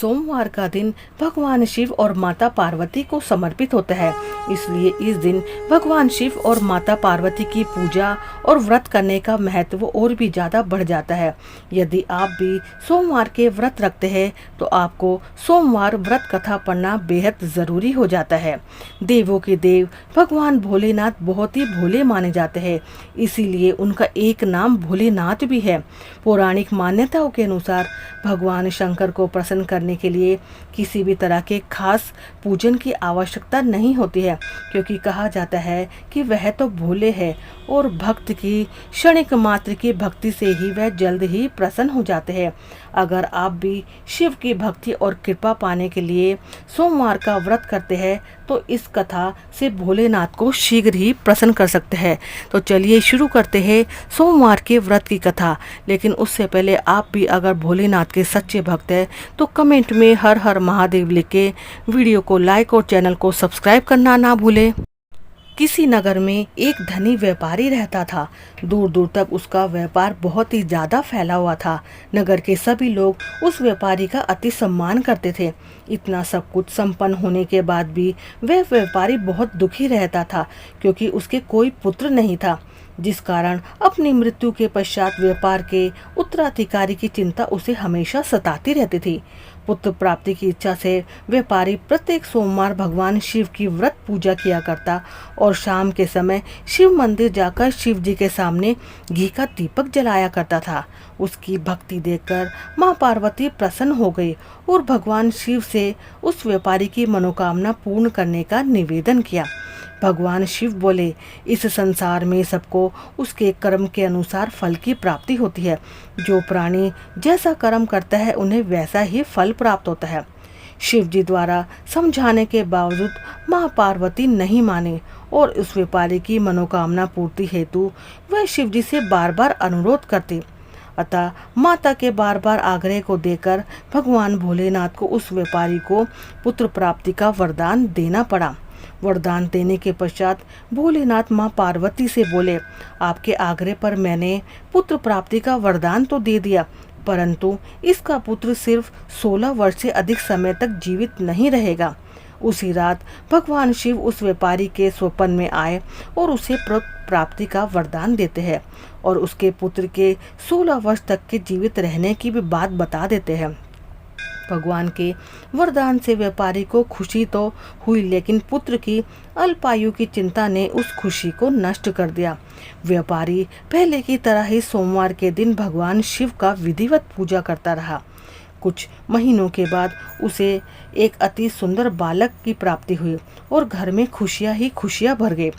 सोमवार का दिन भगवान शिव और माता पार्वती को समर्पित होता है, इसलिए इस दिन भगवान शिव और माता पार्वती की पूजा और व्रत करने का महत्व और भी ज्यादा बढ़ जाता है। यदि आप भी सोमवार के व्रत रखते हैं तो आपको सोमवार व्रत कथा पढ़ना बेहद जरूरी हो जाता है। देवों के देव भगवान भोलेनाथ बहुत ही भोले माने जाते हैं, इसीलिए उनका एक नाम भोलेनाथ भी है। पौराणिक मान्यताओं के अनुसार भगवान शंकर को प्रसन्न करने के लिए किसी भी तरह के खास पूजन की आवश्यकता नहीं होती है, क्योंकि कहा जाता है कि वह तो भोले है और भक्त की क्षणिक मात्र की भक्ति से ही वह जल्द ही प्रसन्न हो जाते हैं। अगर आप भी शिव की भक्ति और कृपा पाने के लिए सोमवार का व्रत करते हैं तो इस कथा से भोलेनाथ को शीघ्र ही प्रसन्न कर सकते हैं। तो चलिए शुरू करते हैं सोमवार के व्रत की कथा। लेकिन उससे पहले आप भी अगर भोलेनाथ के सच्चे भक्त हैं तो कमेंट में हर हर महादेव लिख के वीडियो को लाइक और चैनल को सब्सक्राइब करना ना भूलें। किसी नगर में एक धनी व्यापारी रहता था। दूर दूर तक उसका व्यापार बहुत ही ज्यादा फैला हुआ था। नगर के सभी लोग उस व्यापारी का अति सम्मान करते थे। इतना सब कुछ संपन्न होने के बाद भी वह व्यापारी बहुत दुखी रहता था, क्योंकि उसके कोई पुत्र नहीं था, जिस कारण अपनी मृत्यु के पश्चात व्यापार के उत्तराधिकारी की चिंता उसे हमेशा सताती रहती थी। पुत्र प्राप्ति की इच्छा से व्यापारी प्रत्येक सोमवार भगवान शिव की व्रत पूजा किया करता और शाम के समय शिव मंदिर जाकर शिव जी के सामने घी का दीपक जलाया करता था। उसकी भक्ति देखकर मां पार्वती प्रसन्न हो गई और भगवान शिव से उस व्यापारी की मनोकामना पूर्ण करने का निवेदन किया। भगवान शिव बोले, इस संसार में सबको उसके कर्म के अनुसार फल की प्राप्ति होती है। जो प्राणी जैसा कर्म करता है उन्हें वैसा ही फल प्राप्त होता है। शिव जी द्वारा समझाने के बावजूद मां पार्वती नहीं माने और उस व्यापारी की मनोकामना पूर्ति हेतु वह शिव जी से बार बार अनुरोध करती। अतः माता के बार बार आग्रह को देकर भगवान भोलेनाथ को उस व्यापारी को पुत्र प्राप्ति का वरदान देना पड़ा। वरदान देने के पश्चात भोलेनाथ मां पार्वती से बोले, आपके आग्रह पर मैंने पुत्र प्राप्ति का वरदान तो दे दिया, परंतु इसका पुत्र सिर्फ 16 वर्ष से अधिक समय तक जीवित नहीं रहेगा। उसी रात भगवान शिव उस व्यापारी के स्वप्न में आए और उसे प्राप्ति का वरदान देते हैं और उसके पुत्र के 16 वर्ष तक के जीवित रहने की भी बात बता देते हैं। भगवान के वरदान से व्यापारी को खुशी तो हुई, लेकिन पुत्र की अल्पायु की चिंता ने उस खुशी को नष्ट कर दिया। व्यापारी पहले की तरह ही सोमवार के दिन भगवान शिव का विधिवत पूजा करता रहा। कुछ महीनों के बाद उसे एक अति सुंदर बालक की प्राप्ति हुई और घर में खुशियां ही खुशियां भर गई।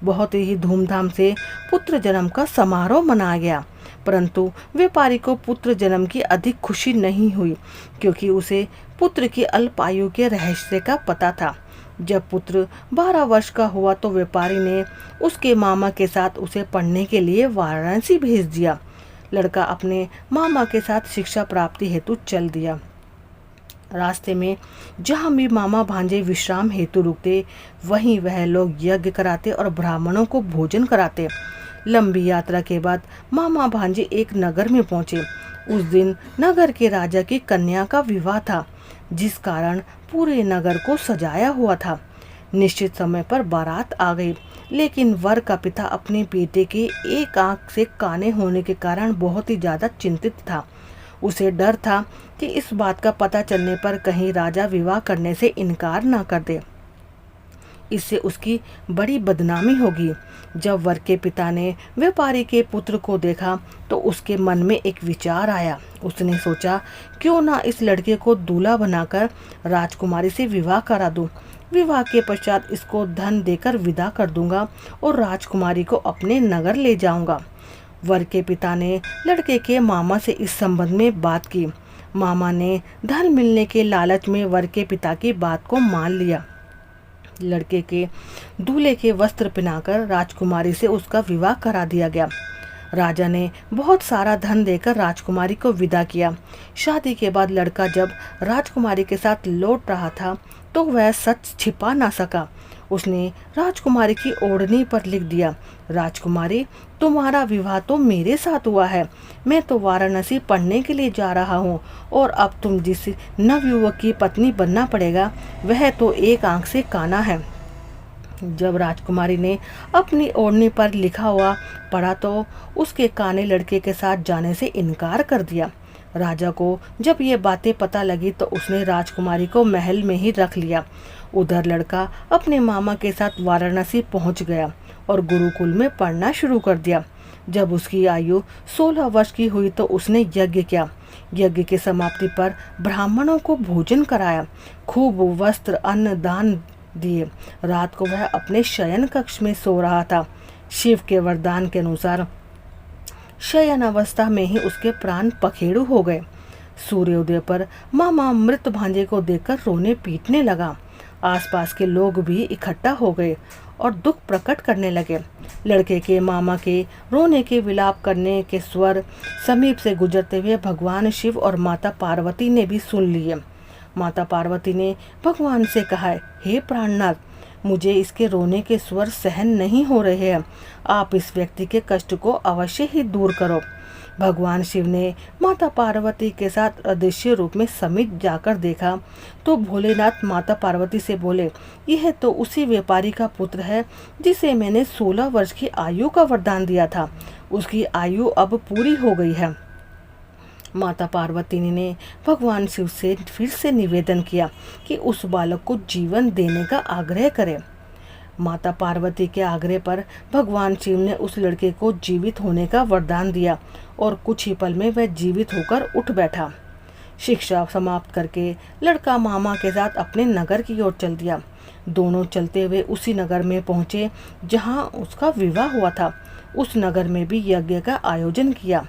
बहुत ही धूमधाम से पुत्र जन्म का समारोह मनाया गया, परंतु व्यापारी को पुत्र जन्म की अधिक खुशी नहीं हुई, क्योंकि उसे पुत्र की अल्पायु के रहस्य का पता था। जब पुत्र 12 वर्ष का हुआ तो व्यापारी ने उसके मामा के साथ उसे पढ़ने के लिए वाराणसी भेज दिया। लड़का अपने मामा के साथ शिक्षा प्राप्ति हेतु चल दिया। रास्ते में जहाँ भी मामा भांजे विश्राम हेतु रुकते, वहीं वह लोग यज्ञ कराते और ब्राह्मणों को भोजन कराते। लंबी यात्रा के बाद मामा भांजे एक नगर में पहुंचे। उस दिन नगर के राजा की कन्या का विवाह था, जिस कारण पूरे नगर को सजाया हुआ था। निश्चित समय पर बारात आ गई, लेकिन वर का पिता अपने बेटे के एक आंख से काने होने के कारण बहुत ही ज्यादा चिंतित था। उसे डर था कि इस बात का पता चलने पर कहीं राजा विवाह करने से इनकार ना कर दे, इससे उसकी बड़ी बदनामी होगी। जब वर के पिता ने व्यापारी के पुत्र को देखा तो उसके मन में एक विचार आया। उसने सोचा, क्यों ना इस लड़के को दूल्हा बनाकर राजकुमारी से विवाह करा दूं। विवाह के पश्चात इसको धन देकर विदा कर दूंगा और राजकुमारी को अपने नगर ले जाऊंगा। वर के पिता ने लड़के के मामा से इस संबंध में बात की। मामा ने धन मिलने के लालच में वर के पिता की बात को मान लिया। लड़के के दूल्हे के वस्त्र पहनाकर राजकुमारी से उसका विवाह करा दिया गया। राजा ने बहुत सारा धन देकर राजकुमारी को विदा किया। शादी के बाद लड़का जब राजकुमारी के साथ लौट रहा था तो वह सच छिपा ना सका उसने राजकुमारी की ओढ़नी पर लिख दिया, राजकुमारी, तुम्हारा विवाह तो मेरे साथ हुआ है। मैं तो वाराणसी पढ़ने के लिए जा रहा हूँ और अब तुम जिस नवयुवक की पत्नी बनना पड़ेगा वह तो एक आंख से काना है। जब राजकुमारी ने अपनी ओढ़नी पर लिखा हुआ पढ़ा तो उसके काने लड़के के साथ जाने से इनकार कर दिया। राजा को जब ये बातें पता लगी तो उसने राजकुमारी को महल में ही रख लिया। उधर लड़का अपने मामा के साथ वाराणसी पहुंच गया और गुरुकुल में पढ़ना शुरू कर दिया। जब उसकी आयु 16 वर्ष की हुई तो उसने यज्ञ किया। यज्ञ की समाप्ति पर ब्राह्मणों को भोजन कराया, खूब वस्त्र अन्न दान दिए। रात को वह अपने शयन कक्ष में सो रहा था। शिव के वरदान के अनुसार शयन अवस्था में ही उसके प्राण पखेरु हो गए। सूर्योदय पर मामा मृत भांजे को देखकर रोने पीटने लगा। आसपास के लोग भी इकट्ठा हो गए और दुख प्रकट करने लगे। लड़के के मामा के रोने के विलाप करने के स्वर समीप से गुजरते हुए भगवान शिव और माता पार्वती ने भी सुन लिए। माता पार्वती ने भगवान से कहा, हे प्राणनाथ, मुझे इसके रोने के स्वर सहन नहीं हो रहे हैं। आप इस व्यक्ति के कष्ट को अवश्य ही दूर करो। भगवान शिव ने माता पार्वती के साथ अदृश्य रूप में समीप जाकर देखा तो भोलेनाथ माता पार्वती से बोले, यह तो उसी व्यापारी का पुत्र है जिसे मैंने 16 वर्ष की आयु का वरदान दिया था। उसकी आयु अब पूरी हो गई है। माता पार्वती ने भगवान शिव से फिर से निवेदन किया कि उस बालक को जीवन देने का आग्रह करे। माता पार्वती के आग्रह पर भगवान शिव ने उस लड़के को जीवित होने का वरदान दिया और कुछ ही पल में वह जीवित होकर उठ बैठा। शिक्षा समाप्त करके लड़का मामा के साथ अपने नगर की ओर चल दिया। दोनों चलते हुए उसी नगर में पहुंचे जहां उसका विवाह हुआ था। उस नगर में भी यज्ञ का आयोजन किया।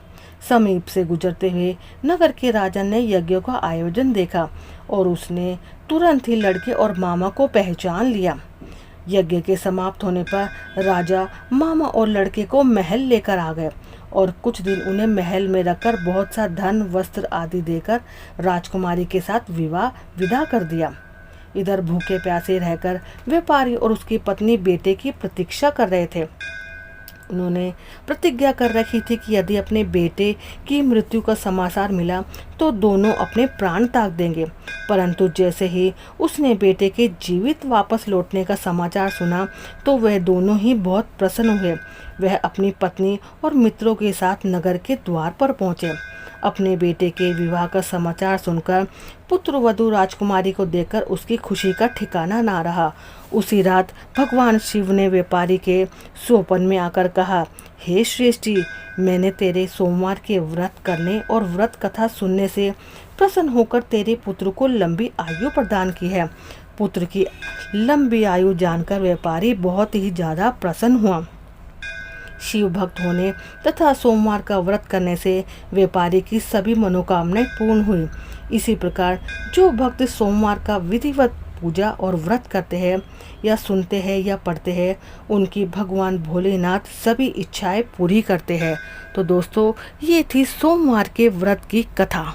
समीप से गुजरते हुए नगर के राजा ने यज्ञ का आयोजन देखा और उसने तुरंत ही लड़के और मामा को पहचान लिया। यज्ञ के समाप्त होने पर राजा मामा और लड़के को महल लेकर आ गए और कुछ दिन उन्हें महल में रखकर बहुत सा धन वस्त्र आदि देकर राजकुमारी के साथ विदा कर दिया। इधर भूखे प्यासे रहकर व्यापारी और उसकी पत्नी बेटे की प्रतीक्षा कर रहे थे। उन्होंने प्रतिज्ञा कर रखी थी कि यदि अपने बेटे की मृत्यु का समाचार मिला तो दोनों अपने प्राण त्याग देंगे। परंतु जैसे ही उसने बेटे के जीवित वापस लौटने का समाचार सुना तो वह दोनों ही बहुत प्रसन्न हुए। वह अपनी पत्नी और मित्रों के साथ नगर के द्वार पर पहुंचे। अपने बेटे के विवाह का समाचार सुनकर पुत्रवधू राजकुमारी को देखकर उसकी खुशी का ठिकाना ना रहा। उसी रात भगवान शिव ने व्यापारी के स्वप्न में आकर कहा, हे श्रेष्ठी, मैंने तेरे सोमवार के व्रत करने और व्रत कथा सुनने से प्रसन्न होकर तेरे पुत्र को लंबी आयु प्रदान की है। पुत्र की लंबी आयु जानकर व्यापारी बहुत ही ज्यादा प्रसन्न हुआ। शिव भक्त होने तथा सोमवार का व्रत करने से व्यापारी की सभी मनोकामनाएं पूर्ण हुई। इसी प्रकार जो भक्त सोमवार का विधिवत पूजा और व्रत करते हैं या सुनते हैं या पढ़ते हैं, उनकी भगवान भोलेनाथ सभी इच्छाएं पूरी करते हैं। तो दोस्तों, ये थी सोमवार के व्रत की कथा।